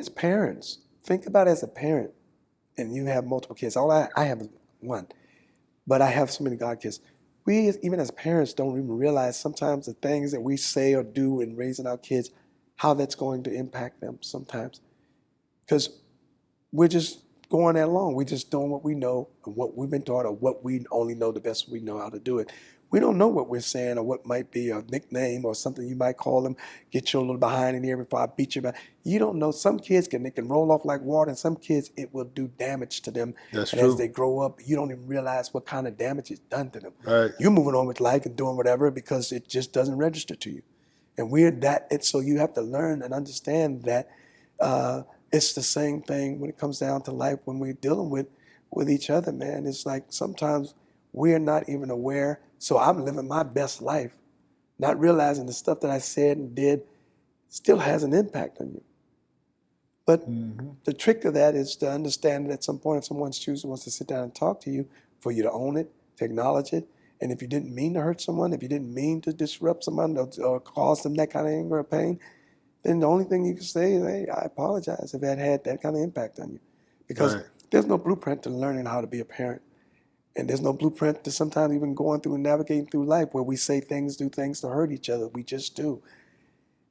as parents, think about it as a parent, and you have multiple kids. All I have is one, but I have so many God kids. We, even as parents, don't even realize sometimes the things that we say or do in raising our kids, how that's going to impact them sometimes. Because we're just going that along. We're just doing what we know and what we've been taught or what we only know the best we know how to do it. We don't know what we're saying or what might be a nickname or something you might call them, get you a little behind in here before I beat you back. You don't know. Some kids they can roll off like water, and some kids it will do damage to them. That's and as true. they grow up, you don't even realize what kind of damage it's done to them. Right. You're moving on with life and doing whatever because it just doesn't register to you. And we're that. So you have to learn and understand that it's the same thing when it comes down to life when we're dealing with each other, man. It's like sometimes we're not even aware. So I'm living my best life, not realizing the stuff that I said and did still has an impact on you. But the trick of that is to understand that at some point, if someone wants to sit down and talk to you, for you to own it, to acknowledge it. And if you didn't mean to hurt someone, if you didn't mean to disrupt someone or cause them that kind of anger or pain, then the only thing you can say is, hey, I apologize if that had that kind of impact on you. Because there's no blueprint to learning how to be a parent. And there's no blueprint to sometimes even going through and navigating through life where we say things, do things to hurt each other. We just do.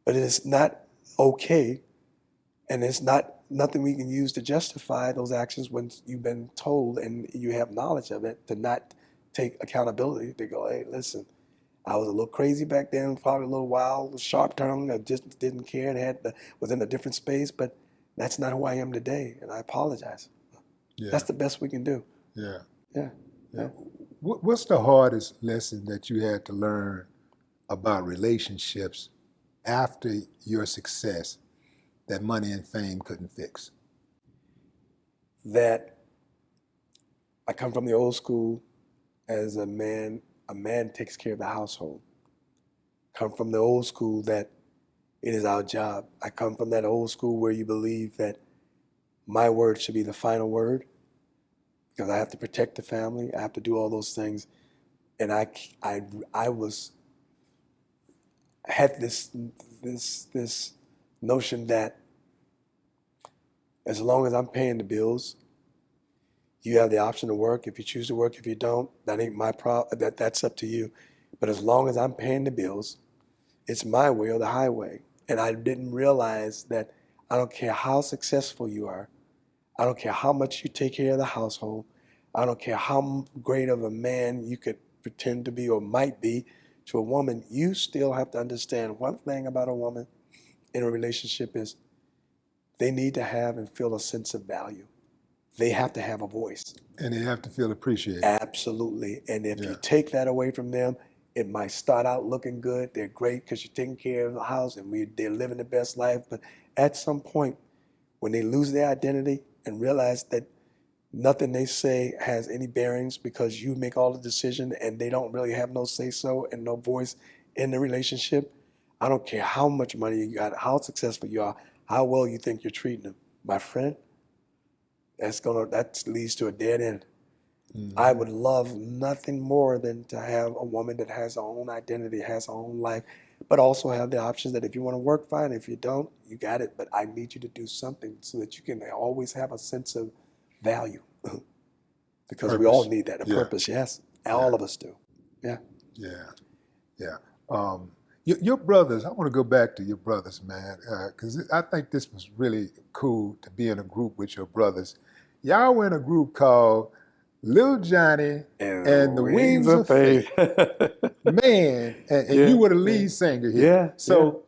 But it is not okay, and it's nothing we can use to justify those actions when you've been told and you have knowledge of it, to not take accountability, to go, hey, listen, I was a little crazy back then, probably a little wild, sharp-tongued, I just didn't care and was in a different space, but that's not who I am today, and I apologize. Yeah. That's the best we can do. Yeah. Yeah. Yeah. What's the hardest lesson that you had to learn about relationships after your success that money and fame couldn't fix? That I come from the old school as a man takes care of the household. Come from the old school that it is our job. I come from that old school where you believe that my word should be the final word, because I have to protect the family. I have to do all those things. And I had this notion that as long as I'm paying the bills, you have the option to work. If you choose to work, if you don't, that ain't my problem. That's up to you. But as long as I'm paying the bills, it's my way or the highway. And I didn't realize that I don't care how successful you are. I don't care how much you take care of the household. I don't care how great of a man you could pretend to be or might be to a woman. You still have to understand one thing about a woman in a relationship is they need to have and feel a sense of value. They have to have a voice. And they have to feel appreciated. Absolutely. And if you take that away from them, it might start out looking good. They're great because you're taking care of the house and they're living the best life. But at some point, when they lose their identity and realize that nothing they say has any bearings because you make all the decisions and they don't really have no say-so and no voice in the relationship, I don't care how much money you got, how successful you are, how well you think you're treating them. My friend, that leads to a dead end. I would love nothing more than to have a woman that has her own identity, has her own life, but also have the options that if you want to work, fine. If you don't, you got it. But I need you to do something so that you can always have a sense of value. Because we all need that, a purpose, yes. All of us do. Yeah. Yeah. Your brothers, I want to go back to your brothers, man, because I think this was really cool to be in a group with your brothers. Y'all were in a group called Lil Johnny and the Wings of Faith. Man, and you were the lead singer here. Yeah. So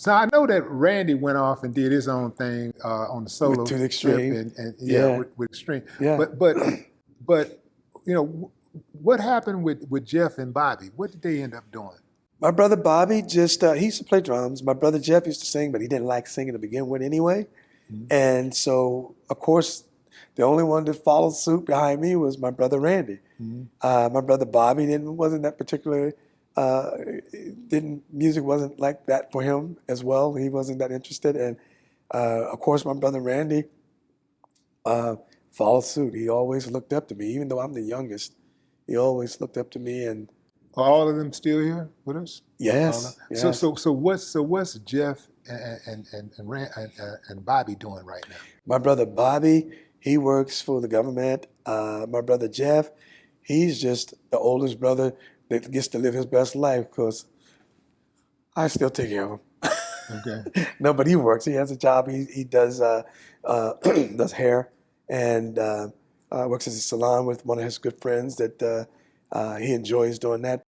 I know that Randy went off and did his own thing on the solo to the Extreme. With Extreme. Yeah. But you know, what happened with Jeff and Bobby? What did they end up doing? My brother Bobby he used to play drums. My brother Jeff used to sing, but he didn't like singing to begin with anyway. And so, of course, the only one that followed suit behind me was my brother Randy. My brother Bobby wasn't that particular. Music wasn't like that for him as well. He wasn't that interested. And of course, my brother Randy followed suit. He always looked up to me, even though I'm the youngest. He always looked up to me. And all of them still here with us? Yes. So what's Jeff and Bobby doing right now? My brother Bobby, he works for the government. My brother Jeff, he's just the oldest brother that gets to live his best life because I still take care of him. Okay. No, but he works. He has a job. He does does hair and works as a salon with one of his good friends that he enjoys doing that.